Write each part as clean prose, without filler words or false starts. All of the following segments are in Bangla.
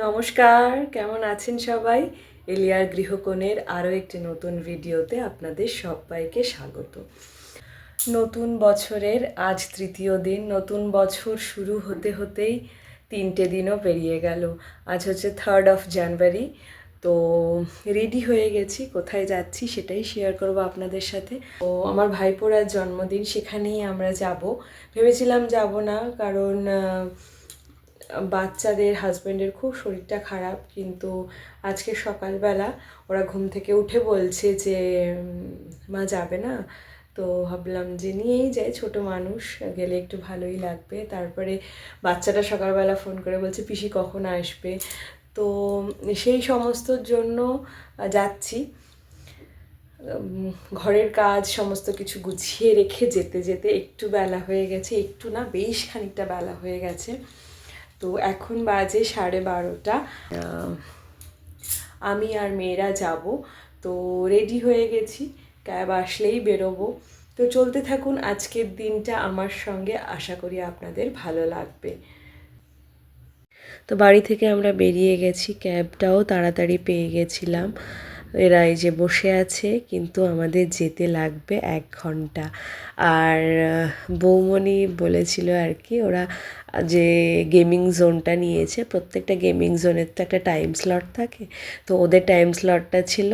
নমস্কার, কেমন আছেন সবাই? এলিয়ার গৃহকোণের আরও একটি নতুন ভিডিওতে আপনাদের সবাইকে স্বাগত। নতুন বছরের আজ তৃতীয় দিন। নতুন বছর শুরু হতে হতেই 3টে দিনও পেরিয়ে গেল। আজ হচ্ছে 3rd of January। তো রেডি হয়ে গেছি, কোথায় যাচ্ছি সেটাই শেয়ার করব আপনাদের সাথে। তো আমার ভাইপোর আজ জন্মদিন, সেখানেই আমরা যাব। ভেবেছিলাম যাব না, কারণ বাচ্চাদের হাজব্যান্ডের খুব শরীরটা খারাপ, কিন্তু আজকে সকালবেলা ওরা ঘুম থেকে উঠে বলছে যে মা যাবে না। তো ভাবলাম যে নিয়েই যাই, ছোট মানুষ, গেলে একটু ভালোই লাগবে। তারপরে বাচ্চাটা সকালবেলা ফোন করে বলছে পিসি কখন আসবে। তো সেই সমস্তর জন্য যাচ্ছি। ঘরের কাজ সমস্ত কিছু গুছিয়ে রেখে যেতে যেতে একটু বেলা হয়ে গেছে, একটু না বেশ খানিকটা বেলা হয়ে গেছে। তো এখন বাজে 12:30। আমি আর মেয়েরা যাব। তো রেডি হয়ে গেছি, ক্যাব আসলেই বেরোবো। তো চলতে থাকুন আজকের দিনটা আমার সঙ্গে, আশা করি আপনাদের ভালো লাগবে। তো বাড়ি থেকে আমরা বেরিয়ে গেছি, ক্যাবটাও তাড়াতাড়ি পেয়ে গেছিলাম। এরা এই যে বসে আছে, কিন্তু আমাদের যেতে লাগবে 1 ঘন্টা। আর বৌমণি বলেছিল আর কি, ওরা যে গেমিং জোনটা নিয়েছে, প্রত্যেকটা গেমিং জোনের তো একটা টাইম স্লট থাকে। তো ওদের টাইম স্লটটা ছিল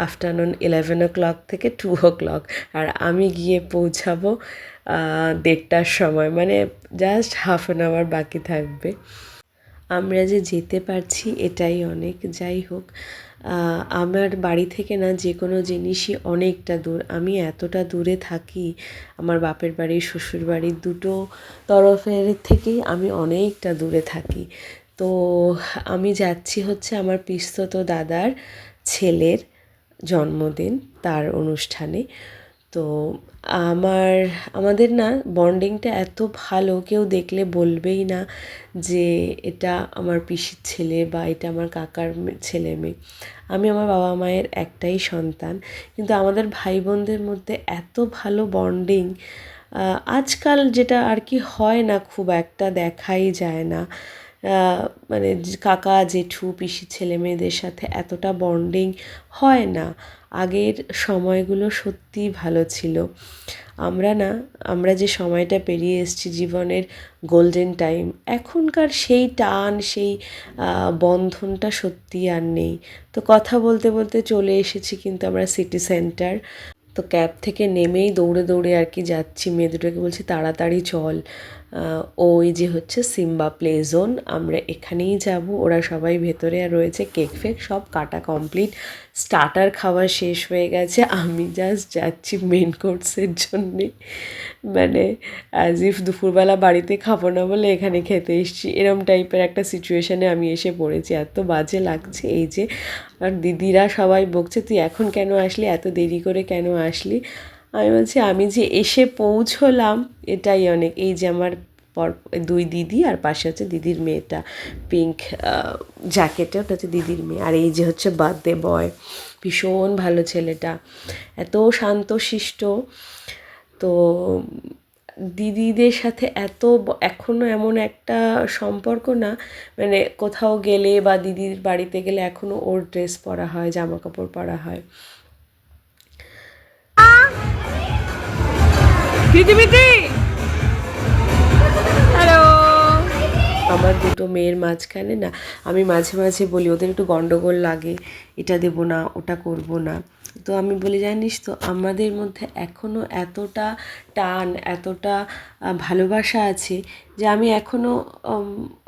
আফটারনুন 11 o'clock থেকে 2 o'clock। আর আমি গিয়ে পৌঁছাবো 1:30টার সময়, মানে জাস্ট হাফ অ্যান আওয়ার বাকি থাকবে। আমরা যে যেতে পারছি এটাই অনেক। যাই হোক, আমার বাড়ি থেকে না যে কোনো জিনিসই অনেকটা দূর। আমি এতটা দূরে থাকি, আমার বাপের বাড়ি শ্বশুর বাড়ি দুটো তরফের থেকেই আমি অনেকটা দূরে থাকি। তো আমি যাচ্ছি হচ্ছে আমার পিসতো দাদার ছেলের জন্মদিন, তার অনুষ্ঠানে। তো আমাদের না বন্ডিংটা এত ভালো, কেউ দেখলে বলবেই না যে এটা আমার পিসির ছেলে বা এটা আমার কাকার ছেলে মেয়ে। আমি আমার বাবা মায়ের একটাই সন্তান, কিন্তু আমাদের ভাই বোনদের মধ্যে এত ভালো বন্ডিং আজকাল যেটা আর কি হয় না, খুব একটা দেখাই যায় না। মানে কাকা জেঠু পিসির ছেলে মেয়েদের সাথে এতটা বন্ডিং হয় না। আগের সময়গুলো সত্যিই ভালো ছিল। আমরা যে সময়টা পেরিয়ে এসেছি, জীবনের গোল্ডেন টাইম, এখনকার সেই টান, সেই বন্ধনটা সত্যিই আর নেই। তো কথা বলতে বলতে চলে এসেছি কিন্তু আমরা সিটি সেন্টার। তো ক্যাব থেকে নেমেই দৌড়ে দৌড়ে আর কি যাচ্ছি, মেয়ে দুটোকে বলছি তাড়াতাড়ি চল। ওই যে হচ্ছে সিম্বা প্লে জোন, আমরা এখানেই যাব। ওরা সবাই ভেতরে আর রয়েছে, কেক ফেক সব কাটা কমপ্লিট, স্টার্টার খাওয়া শেষ হয়ে গেছে। আমি জাস্ট যাচ্ছি মেন কোর্সের জন্যে, মানে অ্যাজ ইফ দুপুরবেলা বাড়িতে খাবো না বলে এখানে খেতে এসেছি, এরম টাইপের একটা সিচুয়েশানে আমি এসে পড়েছি। এত বাজে লাগছে। এই যে আর দিদিরা সবাই বকছে তুই এখন কেন আসলি, এত দেরি করে কেন আসলি। আমি বলছি আমি যে এসে পৌঁছলাম এটাই অনেক। এই যে আমার দুই দিদি, আর পাশে হচ্ছে দিদির মেয়েটা পিঙ্ক জ্যাকেটে, ওটা হচ্ছে দিদির মেয়ে। আর এই যে হচ্ছে বার্থডে বয়, ভীষণ ভালো ছেলেটা, এত শান্তশিষ্ট। তো দিদিদের সাথে এখনও এমন একটা সম্পর্ক না, মানে কোথাও গেলে বা দিদির বাড়িতে গেলে এখনও ওর ড্রেস পরা হয়, জামা কাপড় পরা হয়। হ্যালো। আমার দুটো মেয়ের মাঝখানে না আমি মাঝে মাঝে বলি, ওদের একটু গন্ডগোল লাগে, এটা দেবো না ওটা করব না। তো আমি বলি জানিস তো, আমাদের মধ্যে এখনও এতটা টান, এতটা ভালোবাসা আছে যে আমি এখনও,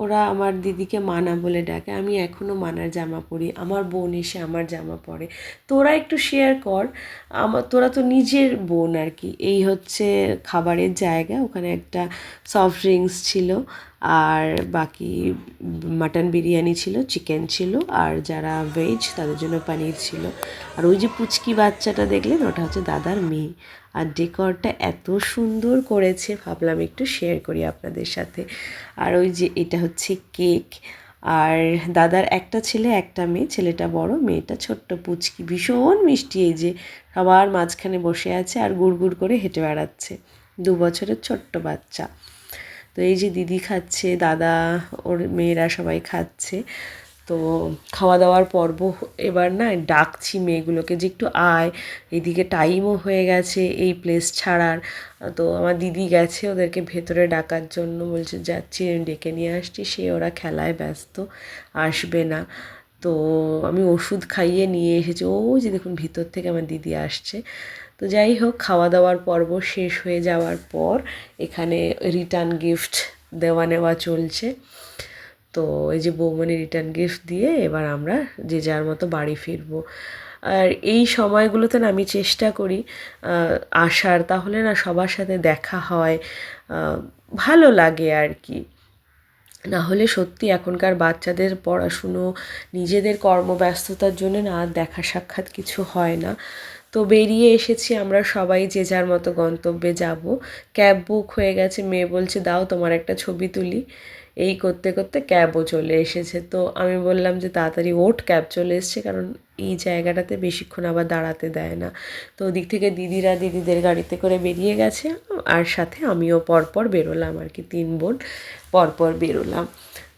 ওরা আমার দিদিকে মানা বলে ডাকে, আমি এখনও মানার জামা পরি, আমার বোন এসে আমার জামা পরে। তোরা একটু শেয়ার কর, তোরা তো নিজের বোন আর কি। এই হচ্ছে খাবারের জায়গা, ওখানে একটা সফট ড্রিঙ্কস ছিল, আর বাকি মাটন বিরিয়ানি ছিল, চিকেন ছিল, আর যারা ভেজ তাদের জন্য পনির ছিল। আর ওই যে পুচকি বাচ্চাটা দেখলেন, ওটা হচ্ছে দাদার মেয়ে। আর ডেকরটা এত সুন্দর করেছে, ভাবলাম একটু শেয়ার করি আপনাদের সাথে। আর ওই যে এটা হচ্ছে কেক। আর দাদার একটা ছেলে একটা মেয়ে, ছেলেটা বড়, মেয়েটা ছোট্ট পুচকি, ভীষণ মিষ্টি। এই যে সবার মাঝখানে বসে আছে আর গুড় গুড় করে হেঁটে বেড়াচ্ছে, 2 বছরের ছোট্ট বাচ্চা। তো এই যে দিদি খাচ্ছে, দাদা, ওর মেয়েরা সবাই খাচ্ছে। তো খাওয়া দাওয়ার পর্ব এবার না ডাকছি মেয়েগুলোকে যে একটু আয়, এদিকে টাইমও হয়ে গেছে এই প্লেস ছাড়ার। তো আমার দিদি গেছে ওদেরকে ভেতরে ডাকার জন্য, বলছে যাচ্ছি ডেকে নিয়ে আসছি, সে ওরা খেলায় ব্যস্ত, আসবে না। তো আমি ওষুধ খাইয়ে নিয়ে এসেছি, ও যে দেখুন ভিতর থেকে আমার দিদি আসছে। তো যাই হোক, খাওয়া দাওয়ার পর্ব শেষ হয়ে যাওয়ার পর এখানে রিটার্ন গিফট দেওয়া নেওয়া চলছে। তো এই যে বৌমনি রিটার্ন গিফট দিয়ে এবার আমরা যে যার মতো বাড়ি ফিরবো। আর এই সময়গুলোতে না আমি চেষ্টা করি আসার, তাহলে না সবার সাথে দেখা হয়, ভালো লাগে আর কি। না হলে সত্যি এখনকার বাচ্চাদের পড়াশুনো, নিজেদের কর্মব্যস্ততার জন্য না আর দেখা সাক্ষাৎ কিছু হয় না। তো বেরিয়ে এসেছি আমরা সবাই যে যার মতো গন্তব্যে যাব। ক্যাব বুক হয়ে গেছে, মেয়ে বলছে দাও তোমার একটা ছবি তুলি। এই করতে করতে ক্যাবও চলে এসেছে। তো আমি বললাম যে তাড়াতাড়ি ওঠ, ক্যাব চলে এসছে, কারণ এই জায়গাটাতে বেশিক্ষণ আবার দাঁড়াতে দেয় না। তো ওদিক থেকে দিদিরা দিদিদের গাড়িতে করে বেরিয়ে গেছে, আর সাথে আমিও পরপর বেরোলাম আর কি, 3 বোন পরপর বেরোলাম।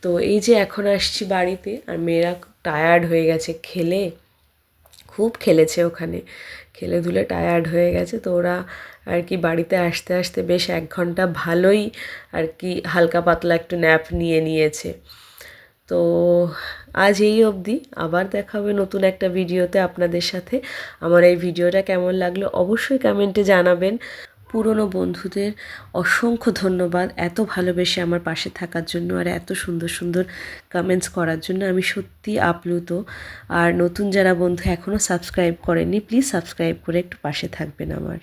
তো এই যে এখন আসছি বাড়িতে, আর মেয়েরা টায়ার্ড হয়ে গেছে, খুব খেলেছে ওখানে, খেলে ধুলে টায়ার্ড হয়ে গেছে। তো ওরা আর কি বাড়িতে আসতে আসতে বেশ 1 ঘন্টা ভালোই আর কি হালকা পাতলা একটু ন্যাপ নিয়ে নিয়েছে। তো আজ এই অবধি, আবার দেখা হবে নতুন একটা ভিডিওতে আপনাদের সাথে। আমার এই ভিডিওটা কেমন লাগলো অবশ্যই কমেন্টে জানাবেন। পুরনো বন্ধুদের অসংখ্য ধন্যবাদ এত ভালোবেসে আমার পাশে থাকার জন্য, আর এত সুন্দর সুন্দর কমেন্টস করার জন্য। আমি সত্যি আপ্লুত। আর নতুন যারা বন্ধু এখনও সাবস্ক্রাইব করেননি, প্লিজ সাবস্ক্রাইব করে একটু পাশে থাকবেন আমার।